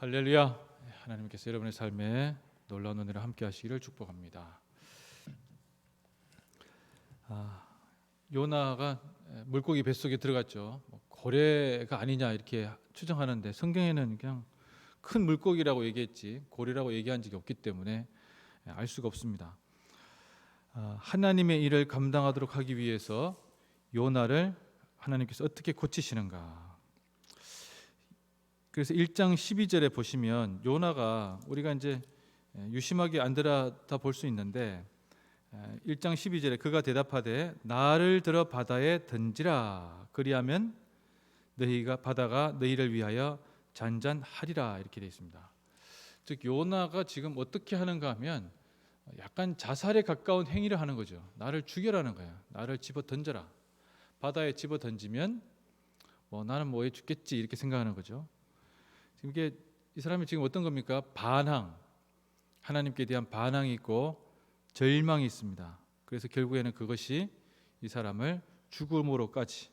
할렐루야. 하나님께서 여러분의 삶에 놀라운 은혜를 함께 하시기를 축복합니다. 요나가 물고기 뱃속에 들어갔죠. 고래가 아니냐 이렇게 추정하는데 성경에는 그냥 큰 물고기라고 얘기했지 고래라고 얘기한 적이 없기 때문에 알 수가 없습니다. 하나님의 일을 감당하도록 하기 위해서 요나를 하나님께서 어떻게 고치시는가. 그래서 1장 12절에 보시면 요나가 우리가 이제 유심하게 안 들여다 볼 수 있는데 1장 12절에 그가 대답하되 나를 들어 바다에 던지라 그리하면 너희가 바다가 너희를 위하여 잔잔하리라 이렇게 되어 있습니다. 즉 요나가 지금 어떻게 하는가 하면 약간 자살에 가까운 행위를 하는 거죠. 나를 죽여라는 거야. 나를 집어 던져라. 바다에 집어 던지면 나는 뭐해 죽겠지 이렇게 생각하는 거죠. 지금 이게 이 사람이 지금 어떤 겁니까? 반항, 하나님께 대한 반항이 있고 절망이 있습니다. 그래서 결국에는 그것이 이 사람을 죽음으로까지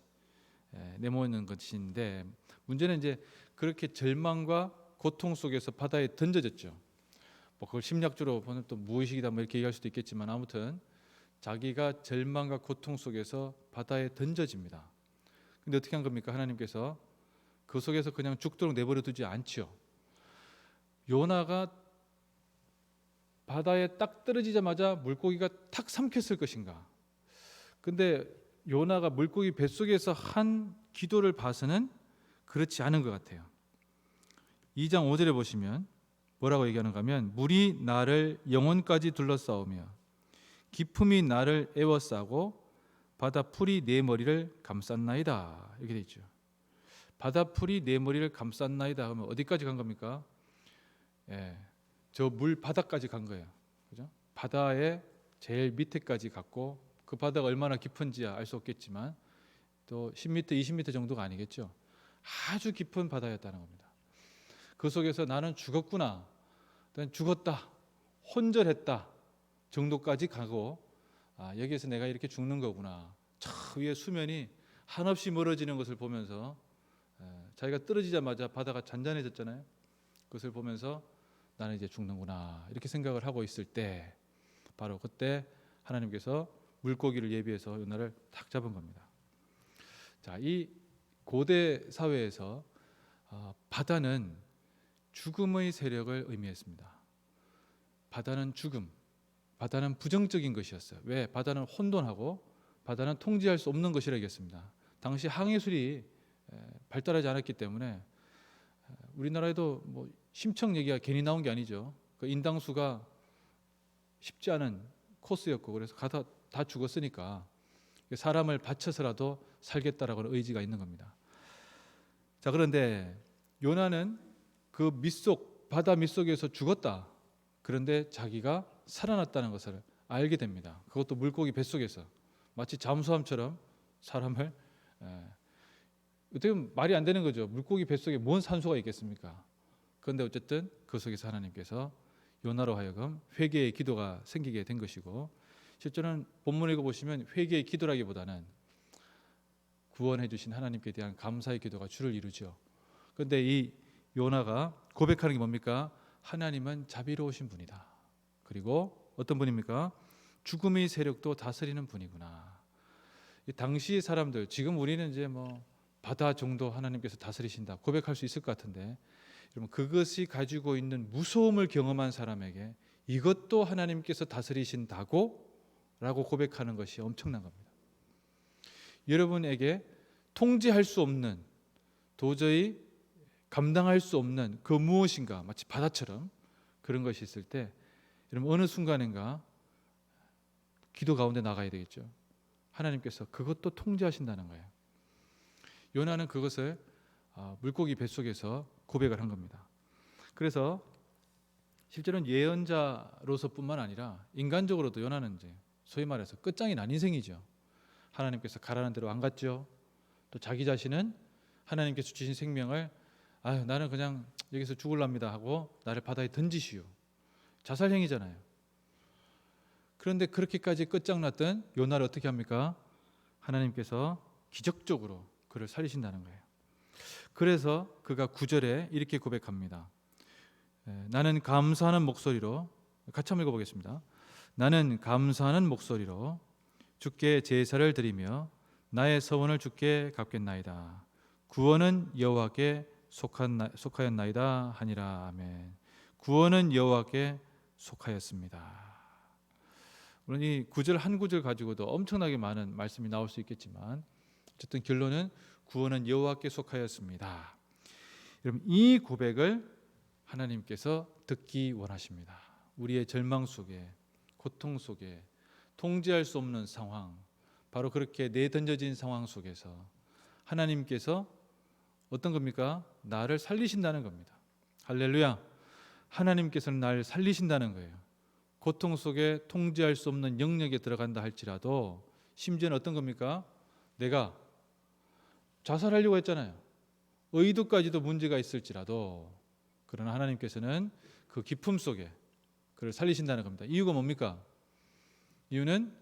내모는 것인데 문제는 이제 그렇게 절망과 고통 속에서 바다에 던져졌죠. 그걸 심리학적으로 보면 또 무의식이다 이렇게 얘기할 수도 있겠지만 아무튼 자기가 절망과 고통 속에서 바다에 던져집니다. 근데 어떻게 한 겁니까? 하나님께서 그 속에서 그냥 죽도록 내버려 두지 않지요. 요나가 바다에 딱 떨어지자마자 물고기가 탁 삼켰을 것인가. 근데 요나가 물고기 뱃속에서 한 기도를 봐서는 그렇지 않은 것 같아요. 2장 5절에 보시면 뭐라고 얘기하는가 하면 물이 나를 영혼까지 둘러싸우며 기품이 나를 에워싸고 바다 풀이 내 머리를 감쌌나이다 이렇게 돼 있죠. 바다 풀이 내 머리를 감쌌나이다 하면 어디까지 간 겁니까? 저 물 바닥까지 간 거예요. 그죠? 바다의 제일 밑에까지 갔고 그 바다가 얼마나 깊은지야 알 수 없겠지만 또 10m, 20m 정도가 아니겠죠. 아주 깊은 바다였다는 겁니다. 그 속에서 나는 죽었구나, 난 죽었다, 혼절했다 정도까지 가고 여기에서 내가 이렇게 죽는 거구나. 저 위에 수면이 한없이 멀어지는 것을 보면서 자기가 떨어지자마자 바다가 잔잔해졌잖아요. 그것을 보면서 나는 이제 죽는구나 이렇게 생각을 하고 있을 때 바로 그때 하나님께서 물고기를 예비해서 요나를 탁 잡은 겁니다. 자, 이 고대 사회에서 바다는 죽음의 세력을 의미했습니다. 바다는 죽음, 바다는 부정적인 것이었어요. 왜? 바다는 혼돈하고 바다는 통제할 수 없는 것이라 얘기했습니다. 당시 항해술이 발달하지 않았기 때문에 우리나라에도 심청 얘기가 괜히 나온 게 아니죠. 그 인당수가 쉽지 않은 코스였고 그래서 가다 다 죽었으니까 사람을 바쳐서라도 살겠다라고는 의지가 있는 겁니다. 자, 그런데 요나는 그 밑속 바다 밑속에서 죽었다. 그런데 자기가 살아났다는 것을 알게 됩니다. 그것도 물고기 뱃속에서 마치 잠수함처럼 사람을 어떻게 보면 말이 안 되는 거죠. 물고기 뱃속에 뭔 산소가 있겠습니까? 그런데 어쨌든 그 속에서 하나님께서 요나로 하여금 회개의 기도가 생기게 된 것이고 실제로는 본문 읽어보시면 회개의 기도라기보다는 구원해 주신 하나님께 대한 감사의 기도가 주를 이루죠. 그런데 이 요나가 고백하는 게 뭡니까? 하나님은 자비로우신 분이다. 그리고 어떤 분입니까? 죽음의 세력도 다스리는 분이구나. 이 당시 사람들, 지금 우리는 이제 바다 정도 하나님께서 다스리신다 고백할 수 있을 것 같은데 여러분 그것이 가지고 있는 무서움을 경험한 사람에게 이것도 하나님께서 다스리신다고 라고 고백하는 것이 엄청난 겁니다. 여러분에게 통제할 수 없는 도저히 감당할 수 없는 그 무엇인가 마치 바다처럼 그런 것이 있을 때 여러분 어느 순간인가 기도 가운데 나가야 되겠죠. 하나님께서 그것도 통제하신다는 거예요. 요나는 그것을 물고기 뱃속에서 고백을 한 겁니다. 그래서 실제로는 예언자로서뿐만 아니라 인간적으로도 요나는 이제 소위 말해서 끝장이 난 인생이죠. 하나님께서 가라는 대로 안 갔죠. 또 자기 자신은 하나님께서 주신 생명을 나는 그냥 여기서 죽을랍니다 하고 나를 바다에 던지시오. 자살행위잖아요. 그런데 그렇게까지 끝장났던 요나를 어떻게 합니까? 하나님께서 기적적으로 그를 살리신다는 거예요. 그래서 그가 9절에 이렇게 고백합니다. 나는 감사하는 목소리로, 같이 한번 읽어보겠습니다. 나는 감사하는 목소리로 주께 제사를 드리며 나의 서원을 주께 갚겠나이다. 구원은 여호와께 속하였나이다 하니라. 아멘. 구원은 여호와께 속하였습니다. 물론 이 구절 한 구절 가지고도 엄청나게 많은 말씀이 나올 수 있겠지만 어쨌든 결론은 구원은 여호와께 속하였습니다. 여러분, 이 고백을 하나님께서 듣기 원하십니다. 우리의 절망 속에, 고통 속에, 통제할 수 없는 상황, 바로 그렇게 내던져진 상황 속에서 하나님께서 어떤 겁니까? 나를 살리신다는 겁니다. 할렐루야. 하나님께서는 나를 살리신다는 거예요. 고통 속에 통제할 수 없는 영역에 들어간다 할지라도, 심지어는 어떤 겁니까? 내가 자살하려고 했잖아요. 의도까지도 문제가 있을지라도, 그러나 하나님께서는 그 기품 속에 그를 살리신다는 겁니다. 이유가 뭡니까? 이유는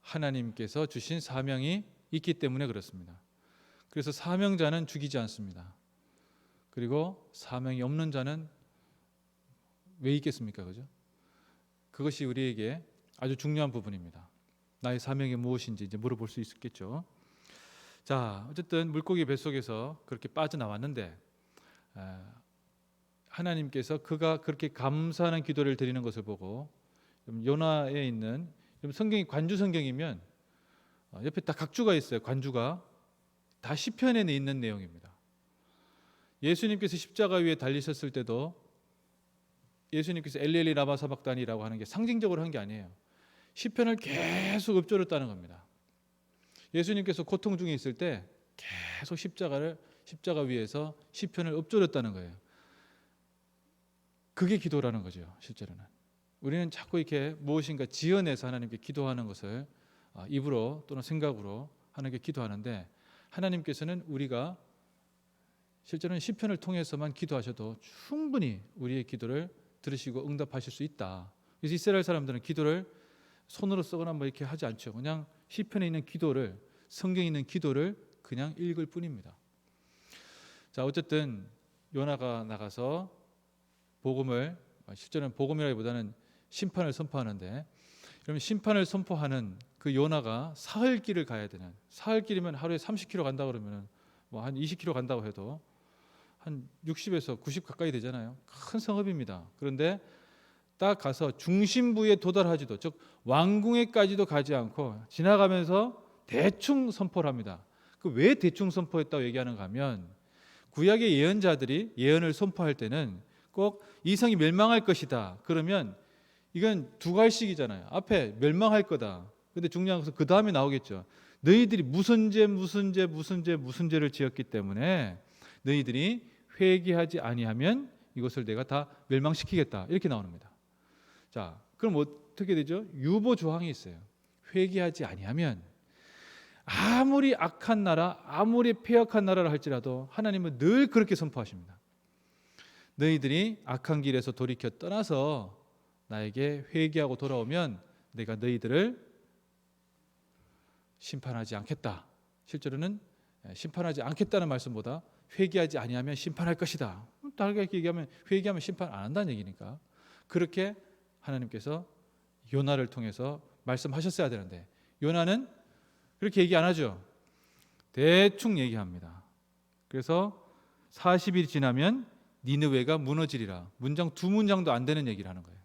하나님께서 주신 사명이 있기 때문에 그렇습니다. 그래서 사명자는 죽이지 않습니다. 그리고 사명이 없는 자는 왜 있겠습니까? 그죠? 그것이 우리에게 아주 중요한 부분입니다. 나의 사명이 무엇인지 이제 물어볼 수 있겠죠. 자, 어쨌든 물고기 뱃속에서 그렇게 빠져나왔는데 하나님께서 그가 그렇게 감사하는 기도를 드리는 것을 보고, 요나에 있는, 성경이 관주 성경이면 옆에 딱 각주가 있어요. 관주가 다 시편에 있는 내용입니다. 예수님께서 십자가 위에 달리셨을 때도 예수님께서 엘리엘리 라마 사박단이라고 하는 게 상징적으로 한 게 아니에요. 시편을 계속 읊조렸다는 겁니다. 예수님께서 고통 중에 있을 때 계속 십자가 위에서 시편을 읊조렸다는 거예요. 그게 기도라는 거죠. 실제로는 우리는 자꾸 이렇게 무엇인가 지어내서 하나님께 기도하는 것을 입으로 또는 생각으로 하는 게 기도하는데, 하나님께서는 우리가 실제로는 시편을 통해서만 기도하셔도 충분히 우리의 기도를 들으시고 응답하실 수 있다. 그래서 이스라엘 사람들은 기도를 손으로 쓰거나 뭐 이렇게 하지 않죠. 그냥 시편에 있는 기도를, 성경에 있는 기도를 그냥 읽을 뿐입니다. 자, 어쨌든 요나가 나가서 복음을, 실제로는 복음이라기보다는 심판을 선포하는데, 그러면 심판을 선포하는 그 요나가 사흘길을 가야 되는, 사흘길이면 하루에 30km 간다 그러면 뭐 한 20km 간다고 해도 한 60에서 90 가까이 되잖아요. 큰 성읍입니다. 그런데 딱 가서 중심부에 도달하지도, 즉 왕궁에까지도 가지 않고 지나가면서 대충 선포를 합니다. 그 왜 대충 선포했다고 얘기하는가 하면, 구약의 예언자들이 예언을 선포할 때는 꼭 이 성이 멸망할 것이다. 그러면 이건 두 갈씩이잖아요. 앞에 멸망할 거다. 근데 중요한 것은 그 다음에 나오겠죠. 너희들이 무슨 죄를 지었기 때문에 너희들이 회개하지 아니하면 이것을 내가 다 멸망시키겠다. 이렇게 나옵니다. 자, 그럼 어떻게 되죠? 유보 조항이 있어요. 회개하지 아니하면 아무리 악한 나라, 아무리 폐역한 나라라 할지라도 하나님은 늘 그렇게 선포하십니다. 너희들이 악한 길에서 돌이켜 떠나서 나에게 회개하고 돌아오면 내가 너희들을 심판하지 않겠다. 실제로는 심판하지 않겠다는 말씀보다 회개하지 아니하면 심판할 것이다. 다르게 얘기하면 회개하면 심판 안 한다는 얘기니까. 그렇게 하나님께서 요나를 통해서 말씀하셨어야 되는데, 요나는 그렇게 얘기 안 하죠. 대충 얘기합니다. 그래서 40일이 지나면 니느웨가 무너지리라. 문장 두 문장도 안 되는 얘기를 하는 거예요.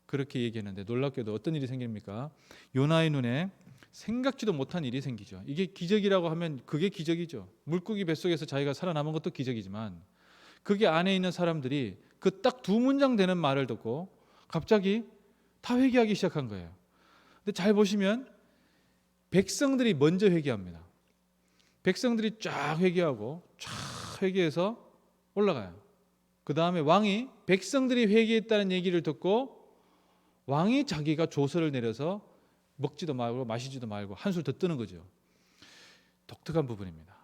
그렇게 얘기했는데 놀랍게도 어떤 일이 생깁니까? 요나의 눈에 생각지도 못한 일이 생기죠. 이게 기적이라고 하면 그게 기적이죠. 물고기 뱃속에서 자기가 살아남은 것도 기적이지만, 그게 안에 있는 사람들이 그 딱 두 문장 되는 말을 듣고 갑자기 다 회개하기 시작한 거예요. 근데 잘 보시면 백성들이 먼저 회개합니다. 백성들이 쫙 회개하고 쫙 회개해서 올라가요. 그 다음에 왕이 백성들이 회개했다는 얘기를 듣고 왕이 자기가 조서를 내려서 먹지도 말고 마시지도 말고 한술 더 뜨는 거죠. 독특한 부분입니다.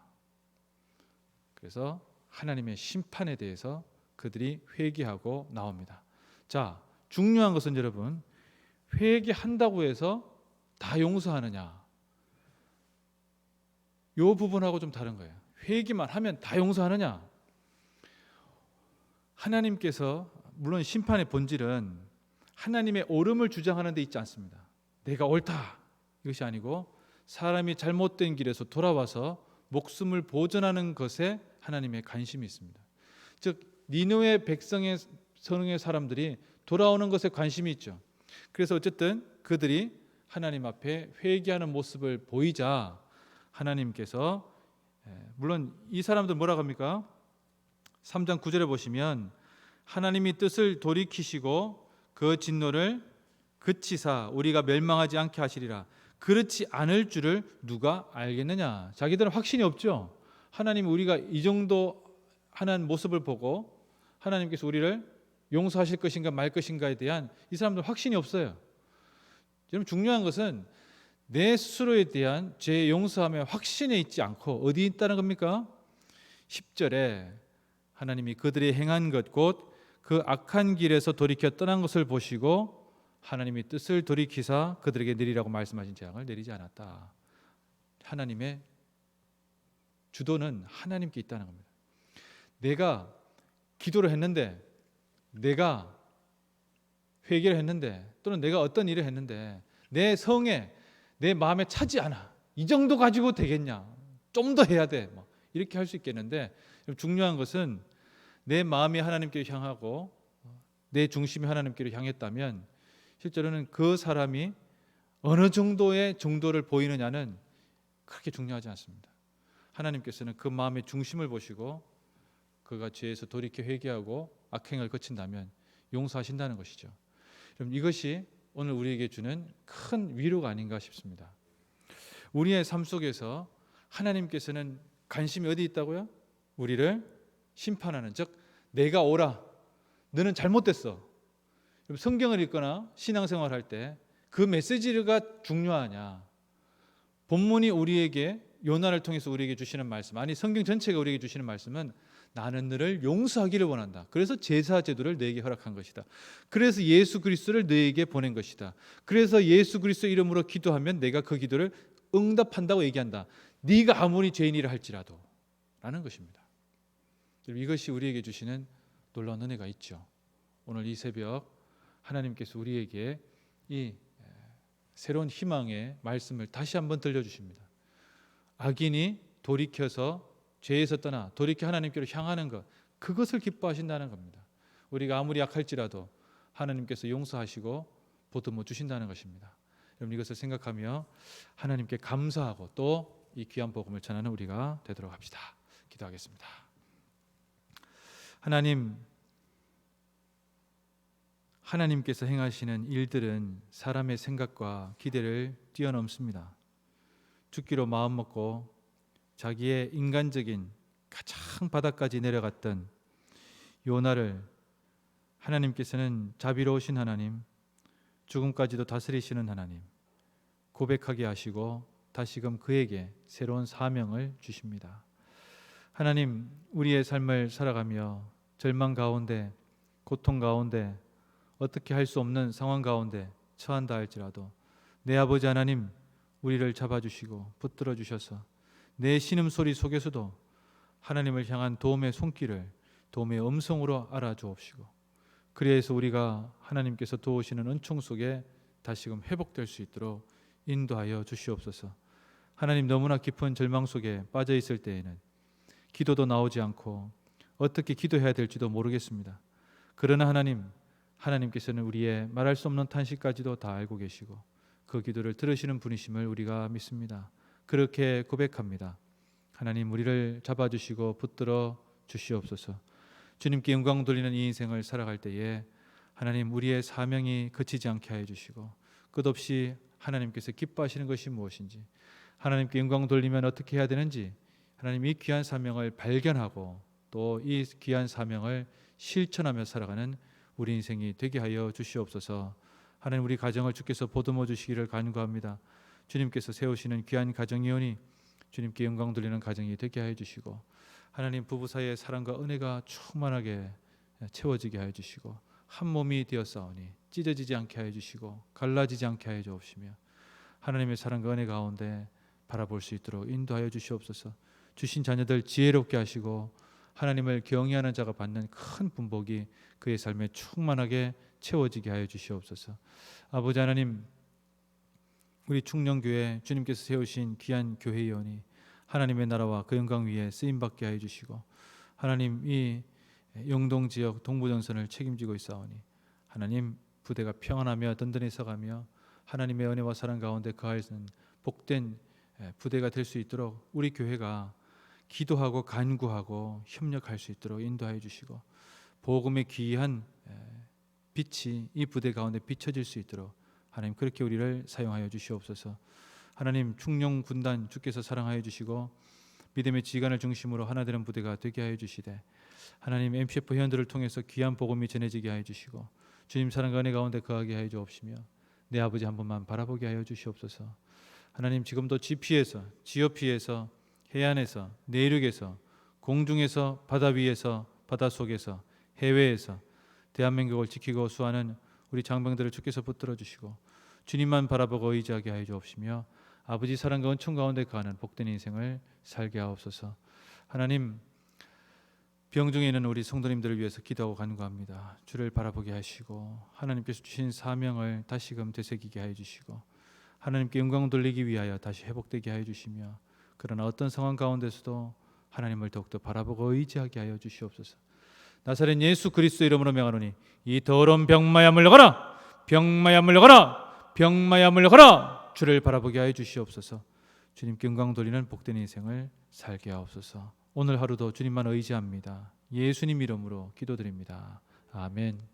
그래서 하나님의 심판에 대해서 그들이 회개하고 나옵니다. 자, 중요한 것은 여러분, 회개한다고 해서 다 용서하느냐? 이 부분하고 좀 다른 거예요. 회개만 하면 다 용서하느냐? 하나님께서 물론 심판의 본질은 하나님의 옳음을 주장하는 데 있지 않습니다. 내가 옳다 이것이 아니고 사람이 잘못된 길에서 돌아와서 목숨을 보존하는 것에 하나님의 관심이 있습니다. 즉 니느웨 백성의 성의 사람들이 돌아오는 것에 관심이 있죠. 그래서 어쨌든 그들이 하나님 앞에 회개하는 모습을 보이자 하나님께서 물론 이 사람들 뭐라고 합니까? 3장 9절에 보시면 하나님이 뜻을 돌이키시고 그 진노를 그치사 우리가 멸망하지 않게 하시리라. 그렇지 않을 줄을 누가 알겠느냐. 자기들은 확신이 없죠. 하나님 우리가 이 정도 하는 모습을 보고 하나님께서 우리를 용서하실 것인가 말 것인가에 대한 이 사람들 확신이 없어요. 여러분 중요한 것은 내 스스로에 대한 죄 용서함에 확신에 있지 않고 어디 있다는 겁니까? 10절에 하나님이 그들이 행한 것 곧 그 악한 길에서 돌이켜 떠난 것을 보시고 하나님이 뜻을 돌이키사 그들에게 내리라고 말씀하신 재앙을 내리지 않았다. 하나님의 주도는 하나님께 있다는 겁니다. 내가 기도를 했는데 내가 회개를 했는데 또는 내가 어떤 일을 했는데 내 성에 내 마음에 차지 않아. 이 정도 가지고 되겠냐? 좀 더 해야 돼. 이렇게 할 수 있겠는데 중요한 것은 내 마음이 하나님께로 향하고 내 중심이 하나님께로 향했다면 실제로는 그 사람이 어느 정도의 정도를 보이느냐는 그렇게 중요하지 않습니다. 하나님께서는 그 마음의 중심을 보시고 그가 죄에서 돌이켜 회개하고 악행을 거친다면 용서하신다는 것이죠. 그럼 이것이 오늘 우리에게 주는 큰 위로가 아닌가 싶습니다. 우리의 삶 속에서 하나님께서는 관심이 어디 있다고요? 우리를 심판하는, 즉 내가 옳아, 너는 잘못됐어. 성경을 읽거나 신앙생활 할 때 그 메시지가 중요하냐? 본문이 우리에게 요나를 통해서 우리에게 주시는 말씀, 아니 성경 전체가 우리에게 주시는 말씀은 나는 너를 용서하기를 원한다. 그래서 제사 제도를 너에게 허락한 것이다. 그래서 예수 그리스도를 너에게 보낸 것이다. 그래서 예수 그리스도 이름으로 기도하면 내가 그 기도를 응답한다고 얘기한다. 네가 아무리 죄인이라 할지라도 라는 것입니다. 이것이 우리에게 주시는 놀라운 은혜가 있죠. 오늘 이 새벽 하나님께서 우리에게 이 새로운 희망의 말씀을 다시 한번 들려주십니다. 악인이 돌이켜서 죄에서 떠나 돌이켜 하나님께로 향하는 것, 그것을 기뻐하신다는 겁니다. 우리가 아무리 약할지라도 하나님께서 용서하시고 보듬어 주신다는 것입니다. 여러분 이것을 생각하며 하나님께 감사하고 또 이 귀한 복음을 전하는 우리가 되도록 합시다. 기도하겠습니다. 하나님께서 행하시는 일들은 사람의 생각과 기대를 뛰어넘습니다. 죽기로 마음먹고 자기의 인간적인 가장 바닥까지 내려갔던 요나를 하나님께서는 자비로우신 하나님, 죽음까지도 다스리시는 하나님, 고백하게 하시고 다시금 그에게 새로운 사명을 주십니다. 하나님, 우리의 삶을 살아가며 절망 가운데, 고통 가운데, 어떻게 할 수 없는 상황 가운데 처한다 할지라도 내 아버지 하나님, 우리를 잡아주시고 붙들어 주셔서 내 신음소리 속에서도 하나님을 향한 도움의 손길을 도움의 음성으로 알아주옵시고, 그래서 우리가 하나님께서 도우시는 은총 속에 다시금 회복될 수 있도록 인도하여 주시옵소서. 하나님, 너무나 깊은 절망 속에 빠져 있을 때에는 기도도 나오지 않고 어떻게 기도해야 될지도 모르겠습니다. 그러나 하나님께서는 우리의 말할 수 없는 탄식까지도 다 알고 계시고 그 기도를 들으시는 분이심을 우리가 믿습니다. 그렇게 고백합니다. 하나님, 우리를 잡아주시고 붙들어 주시옵소서. 주님께 영광 돌리는 이 인생을 살아갈 때에 하나님, 우리의 사명이 그치지 않게 하여 주시고 끝없이 하나님께서 기뻐하시는 것이 무엇인지, 하나님께 영광 돌리면 어떻게 해야 되는지, 하나님 이 귀한 사명을 발견하고 또 이 귀한 사명을 실천하며 살아가는 우리 인생이 되게 하여 주시옵소서. 하나님, 우리 가정을 주께서 보듬어 주시기를 간구합니다. 주님께서 세우시는 귀한 가정이오니 주님께 영광 돌리는 가정이 되게 하여 주시고, 하나님 부부 사이의 사랑과 은혜가 충만하게 채워지게 하여 주시고, 한 몸이 되었사오니 찢어지지 않게 하여 주시고 갈라지지 않게 하여 주옵시며, 하나님의 사랑과 은혜 가운데 바라볼 수 있도록 인도하여 주시옵소서. 주신 자녀들 지혜롭게 하시고 하나님을 경외하는 자가 받는 큰 분복이 그의 삶에 충만하게 채워지게 하여 주시옵소서. 아버지 하나님, 우리 충령교회 주님께서 세우신 귀한 교회의원이 하나님의 나라와 그 영광 위에 쓰임받게 하여 주시고, 하나님 이 영동지역 동부전선을 책임지고 있사오니 하나님 부대가 평안하며 든든히 서가며 하나님의 은혜와 사랑 가운데 거하여서는 복된 부대가 될 수 있도록 우리 교회가 기도하고 간구하고 협력할 수 있도록 인도하여 주시고, 복음의 귀한 빛이 이 부대 가운데 비춰질 수 있도록 하나님 그렇게 우리를 사용하여 주시옵소서. 하나님 충령 군단 주께서 사랑하여 주시고 믿음의 지간을 중심으로 하나 되는 부대가 되게 하여 주시되, 하나님 MCF 회원들을 통해서 귀한 복음이 전해지게 하여 주시고 주님 사랑과 은혜 가운데 거하게 하여 주옵시며 내 아버지 한 번만 바라보게 하여 주시옵소서. 하나님 지금도 GP에서 GOP에서 해안에서 내륙에서 공중에서 바다 위에서 바다 속에서 해외에서 대한민국을 지키고 수하는 우리 장병들을 주께서 붙들어 주시고 주님만 바라보고 의지하게 하여 주옵시며 아버지 사랑과 은총 가운데 거하는 복된 인생을 살게 하옵소서. 하나님 병 중에 있는 우리 성도님들을 위해서 기도하고 간구합니다. 주를 바라보게 하시고 하나님께서 주신 사명을 다시금 되새기게 하여 주시고 하나님께 영광 돌리기 위하여 다시 회복되게 하여 주시며, 그러나 어떤 상황 가운데서도 하나님을 더욱더 바라보고 의지하게 하여 주시옵소서. 나사렛 예수 그리스도 이름으로 명하노니 이 더러운 병마야 물러가라, 병마야 물러가라, 병마야 물러가라. 주를 바라보게 하여 주시옵소서. 주님께 영광 돌리는 복된 인생을 살게 하옵소서. 오늘 하루도 주님만 의지합니다. 예수님 이름으로 기도드립니다. 아멘.